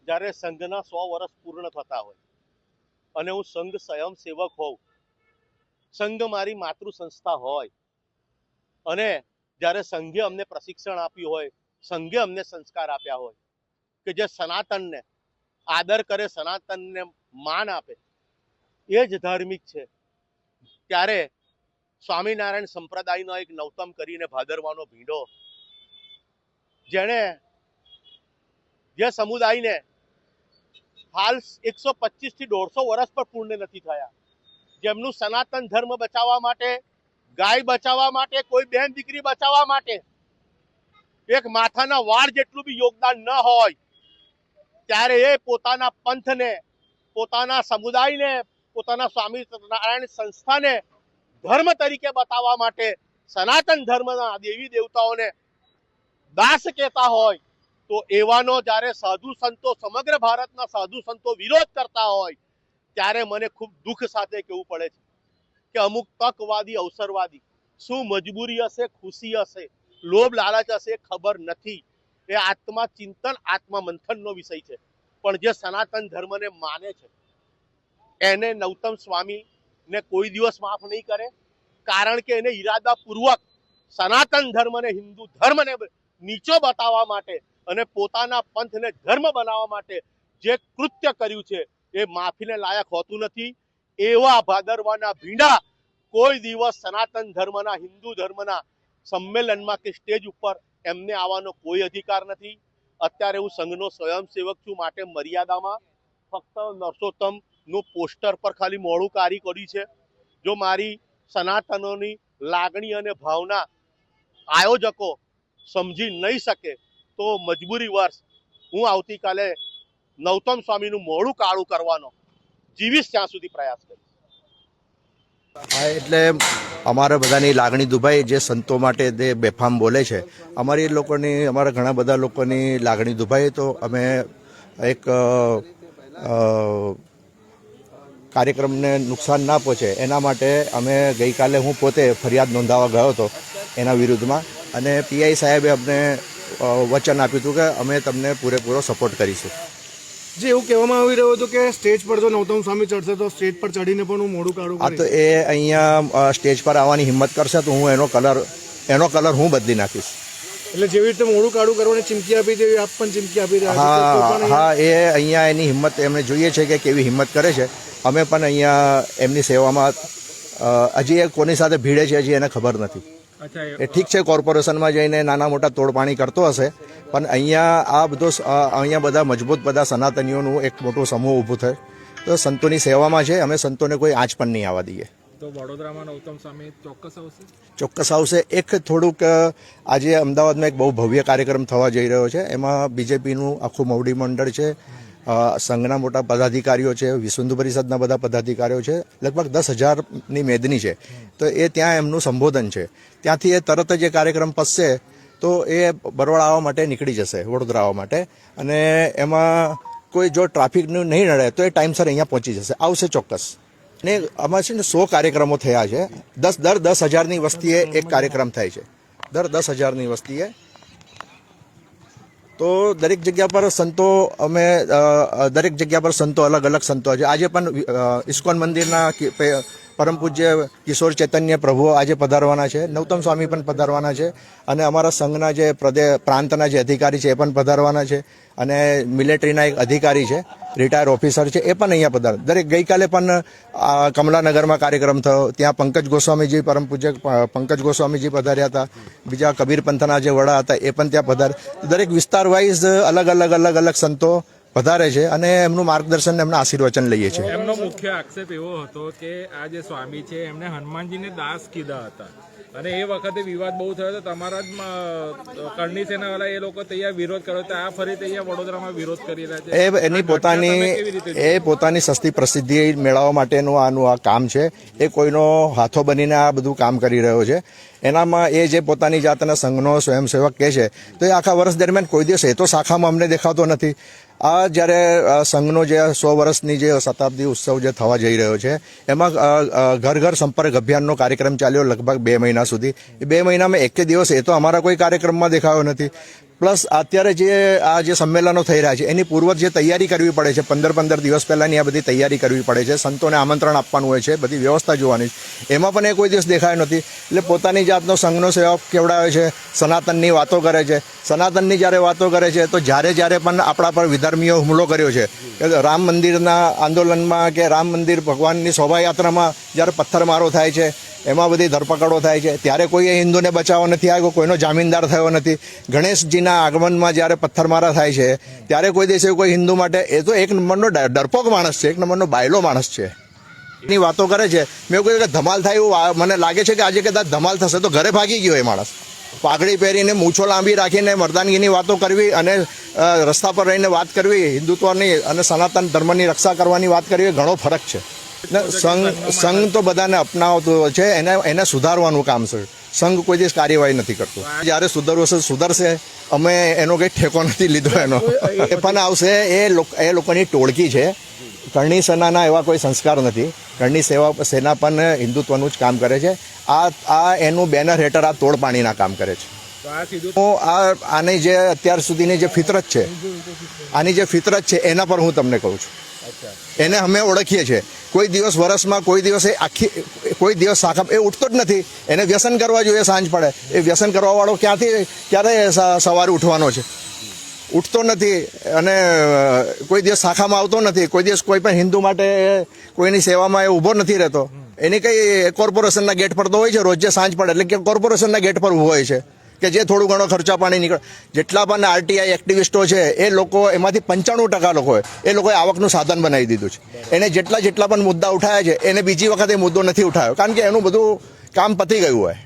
જ્યારે સંઘના 100 વર્ષ પૂર્ણ થતા હોય અને હું સંઘ સ્વયંસેવક હોઉં, સંઘ મારી માતૃ સંસ્થા હોય અને જ્યારે સંઘે અમને પ્રશિક્ષણ આપ્યું હોય, સંઘે અમને સંસ્કાર આપ્યા હોય કે જે સનાતનને આદર કરે, સનાતનને માન આપે, એ જ ધાર્મિક છે. ત્યારે સ્વામિનારાયણ સંપ્રદાયનો એક નવતમ કરીને ભાદરવાનો ભીંડો, જેણે જે સમુદાયને હાલ 125 થી 150 વર્ષ પર પૂર્ણ નથી થયા, જેમનું સનાતન ધર્મ બચાવવા માટે, ગાય બચાવવા માટે, કોઈ બેન દીકરી બચાવવા માટે એક માથાના વાળ જેટલું બી યોગદાન ન હોય, ત્યારે એ પોતાના પંથને, પોતાના સમુદાયને, પોતાના સ્વામિનારાયણ સંસ્થાને ધર્મ તરીકે બતાવવા માટે સનાતન ધર્મના દેવી દેવતાઓને દાસ કહેતા હોય, તો એવાનો જ્યારે સાધુ સંતો, સમગ્ર ભારતના સાધુ સંતો વિરોધ કરતા હોય, ત્યારે મને ખૂબ દુઃખ સાથે કહેવું પડે છે કે અમુક તકવાદી, અવસરવાદી, શું મજબૂરી હશે, ખુશી હશે, લોભ લાલચ હશે, ખબર નથી. એ આત્મા ચિંતન, આત્મા મંથનનો વિષય છે. પણ જે સનાતન ધર્મને માને છે એને નૌતમ સ્વામી ને કોઈ દિવસ માફ નહીં કરે, કારણ કે એને ઈરાદાપૂર્વક સનાતન ધર્મને, હિન્દુ ધર્મને નીચો બતાવવા માટે અને પોતાના પંથને ધર્મ બનાવવા માટે જે કૃત્ય કર્યું છે એ માફીને લાયક હોતું નથી. એવા ભાદરવાના ભીંડા કોઈ દિવસ સનાતન ધર્મના, હિન્દુ ધર્મના સંમેલનમાં કે સ્ટેજ ઉપર એમને આવવાનો કોઈ અધિકાર નથી. અત્યારે હું સંઘનો સ્વયંસેવક છું, માટે મર્યાદામાં ફક્ત નરસોત્તમ નું પોસ્ટર પર ખાલી મોડું કારી કર્યું છે. જો મારી સનાતનોની લાગણી અને ભાવના આયોજકો સમજી નહીં શકે તો મજબૂરી વર્ષ હું આવતીકાલે નૌતમ સ્વામીનું મોડું કાળું કરવાનો જીવીશ ત્યાં સુધી પ્રયાસ કરીશ. હા, એટલે અમારા બધાની લાગણી દુભાઈ, જે સંતો માટે તે બેફામ બોલે છે, અમારા ઘણા બધા લોકોની લાગણી દુભાઈ. તો અમે એક કાર્યક્રમને નુકસાન ના પહોંચે એના માટે અમે ગઈકાલે હું પોતે ફરિયાદ નોંધાવવા ગયો હતો એના વિરુદ્ધમાં, અને પીઆઈ સાહેબે અમને વચન આપ્યું હતું કે અમે તમને પૂરેપૂરો સપોર્ટ કરીશું. જે એવું કહેવામાં આવી રહ્યું હતું કે સ્ટેજ પર જો નૌતમ સ્વામી ચડશે તો સ્ટેજ પર ચડીને પણ હું મોડું કાઢું. હા, તો એ અહીંયા સ્ટેજ પર આવવાની હિંમત કરશે તો હું એનો કલર હું બદલી નાખીશ. એટલે જેવી રીતે મોડું કાઢું કરવાની ચીમકી આપી તેવી આપ પણ ચીમકી આપી રહ્યા હા હા, એ અહીંયા એની હિંમત એમને જોઈએ છે કે કેવી હિંમત કરે છે. અમે પણ અહીંયા એમની સેવામાં હજી એ કોની સાથે ભીડે છે હજી એને ખબર નથી. એ ઠીક છે, કોર્પોરેશનમાં જઈને નાના મોટા તોડપાણી કરતો હશે, પણ અહીંયા બધા મજબૂત બધા સનાતનીઓનું એક મોટું સમૂહ ઊભું થાય તો સંતોની સેવામાં છે. અમે સંતોને કોઈ આંચ પણ નહીં આવવા દઈએ. તો વડોદરામાં નૌતમ સ્વામી ચોક્કસ આવશે. એક થોડુંક આજે અમદાવાદમાં એક બહુ ભવ્ય કાર્યક્રમ થવા જઈ રહ્યો છે. એમાં બીજેપીનું આખું મોવડી મંડળ છે, સંઘના મોટા પદાધિકારીઓ છે, વિશ્વ હિન્દુ પરિષદના બધા પદાધિકારીઓ છે, લગભગ 10,000ની મેદની છે. તો એ ત્યાં એમનું સંબોધન છે. ત્યાંથી એ તરત જ એ કાર્યક્રમ પસશે તો એ બરોડા આવવા માટે નીકળી જશે, વડોદરા આવવા માટે. અને એમાં કોઈ જો ટ્રાફિકનું નહીં નડે તો એ ટાઈમસર અહીંયા પહોંચી જશે, આવશે ચોક્કસ. ને આમાં છે ને 100 કાર્યક્રમો થયા છે. દર 10,000ની વસ્તીએ એક કાર્યક્રમ થાય છે, દર 10,000ની વસ્તીએ. તો દરેક જગ્યા પર સંતો અલગ અલગ સંતો છે. આજે પણ ઇસ્કોન મંદિરના પરમ પૂજ્ય કિશોર ચૈતન્ય પ્રભુ આજે પધારવાના છે, નૌતમ સ્વામી પણ પધારવાના છે, અને અમારા સંઘના જે પ્રાંતના જે અધિકારી છે એ પણ પધારવાના છે, અને મિલિટરીના એક અધિકારી છે, રિટાયર ઓફિસર છે, એ પણ અહીંયા પધાર. ગઈકાલે પણ કમલાનગરમાં કાર્યક્રમ થયો, ત્યાં પરમ પૂજ્ય પંકજ ગોસ્વામીજી પધાર્યા હતા. બીજા કબીર પંથના જે વડા હતા એ પણ ત્યાં પધાર્યા. દરેક વિસ્તાર વાઇઝ અલગ અલગ સંતો પધારે છે અને એમનું માર્ગદર્શન, એમના આશીર્વચન લઈએ છીએ. એમનો મુખ્ય આક્ષેપ એવો હતો કે આ જે સ્વામી છે એમને હનુમાનજીને દાસ કીધા હતા, અને એ વખતે વિવાદ બહુ થયો હતો. તમારા જ કરણી સેનાવાળા એ લોકો તૈયાર વિરોધ કર્યો હતો, આ ફરી તૈયાર વડોદરામાં વિરોધ કરી રહ્યા છે. એની પોતાની સસ્તી પ્રસિદ્ધિ મેળવવા માટેનું આ કામ છે. એ કોઈનો હાથો બનીને આ બધું કામ કરી રહ્યો છે. એનામાં એ જે પોતાની જાતના સંઘનો સ્વયંસેવક કહે છે, તો એ આખા વર્ષ દરમિયાન કોઈ દિવસ એ તો શાખામાં અમને દેખાતો નથી. આ જ્યારે સંઘનો જે 100 વર્ષની જે શતાબ્દી ઉત્સવ જે થવા જઈ રહ્યો છે, એમાં ઘર ઘર સંપર્ક અભિયાનનો કાર્યક્રમ ચાલ્યો લગભગ 2 મહિના સુધી. એ 2 મહિનામાં એક દિવસ એ તો અમારા કોઈ કાર્યક્રમમાં દેખાયો નથી. પ્લસ અત્યારે જે સંમેલનો થઈ રહ્યા છે એની પૂર્વ જે તૈયારી કરવી પડે છે 15 દિવસ પહેલાંની આ બધી તૈયારી કરવી પડે છે, સંતોને આમંત્રણ આપવાનું હોય છે, બધી વ્યવસ્થા જોવાની છે, એમાં પણ એ કોઈ દિવસ દેખાયો નથી. એટલે પોતાની જાતનો સંઘનો સેવક કેવડાવે છે, સનાતનની વાતો કરે છે. સનાતનની જ્યારે વાતો કરે છે તો જ્યારે પણ આપણા પર વિધર્મીઓ હુમલો કર્યો છે, રામ મંદિરના આંદોલનમાં કે રામ મંદિર ભગવાનની શોભાયાત્રામાં જ્યારે પથ્થરમારો થાય છે, એમાં બધી ધરપકડો થાય છે, ત્યારે કોઈ હિન્દુને બચાવવા નથી આવ્યો, કોઈનો જામીનદાર થયો નથી. ગણેશજીના આગમનમાં જ્યારે પથ્થરમારા થાય છે ત્યારે કોઈ દેશે કોઈ હિન્દુ માટે, એ તો એક નંબરનો ડરપોક માણસ છે, એક નંબરનો બાયલો માણસ છે. ની વાતો કરે છે. મેં કહ્યું કે ધમાલ થાય એવું મને લાગે છે કે આજે કદાચ ધમાલ થશે તો ઘરે ભાગી ગયો એ માણસ. પાઘડી પહેરીને મૂછો લાંબી રાખીને મર્દાનગીની વાતો કરવી અને રસ્તા પર રહીને વાત કરવી, હિન્દુત્વની અને સનાતન ધર્મની રક્ષા કરવાની વાત કરવી, ઘણો ફરક છે. સંઘ તો બધાને અપનાવતો છે, એને સુધારવાનું કામ છે. સંઘ કોઈ દિવસ કાર્યવાહી નથી કરતો. જ્યારે સુધરશે અમે એનો કંઈ ઠેકો નથી લીધો એનો. એ પણ આવશે, એ લોકોની ટોળકી છે. કરણી સેનાના એવા કોઈ સંસ્કાર નથી. કરણી સેના પણ હિન્દુત્વનું જ કામ કરે છે. આ એનું બેનર હેઠળ આ તોડ પાણીના કામ કરે છે. આની જે અત્યાર સુધીની જે ફિતરત છે, આની જે ફિતરત છે એના પર હું તમને કહું છું. એને અમે ઓળખીએ છીએ. કોઈ દિવસ વર્ષમાં કોઈ દિવસ શાખા એ ઉઠતો જ નથી. એને વ્યસન કરવા જોઈએ સાંજ પડે. એ વ્યસન કરવાવાળો ક્યારે સવારે ઉઠવાનો છે? ઉઠતો નથી અને કોઈ દિવસ શાખામાં આવતો નથી. કોઈ દિવસ કોઈ પણ હિન્દુ માટે કોઈની સેવામાં એ ઊભો નથી રહેતો. એની કઈ કોર્પોરેશનના ગેટ પર તો હોય છે, રોજ જે સાંજ પડે એટલે કે કોર્પોરેશનના ગેટ પર ઊભો હોય છે કે જે થોડું ઘણો ખર્ચા પાણી નીકળે. જેટલા પણ આરટીઆઈ એક્ટિવિસ્ટો છે એ લોકો, એમાંથી 95% લોકોએ એ લોકોએ આવકનું સાધન બનાવી દીધું છે. એને જેટલા પણ મુદ્દા ઉઠાયા છે એને બીજી વખત એ મુદ્દો નથી ઉઠાયો, કારણ કે એનું બધું કામ પતી ગયું હોય.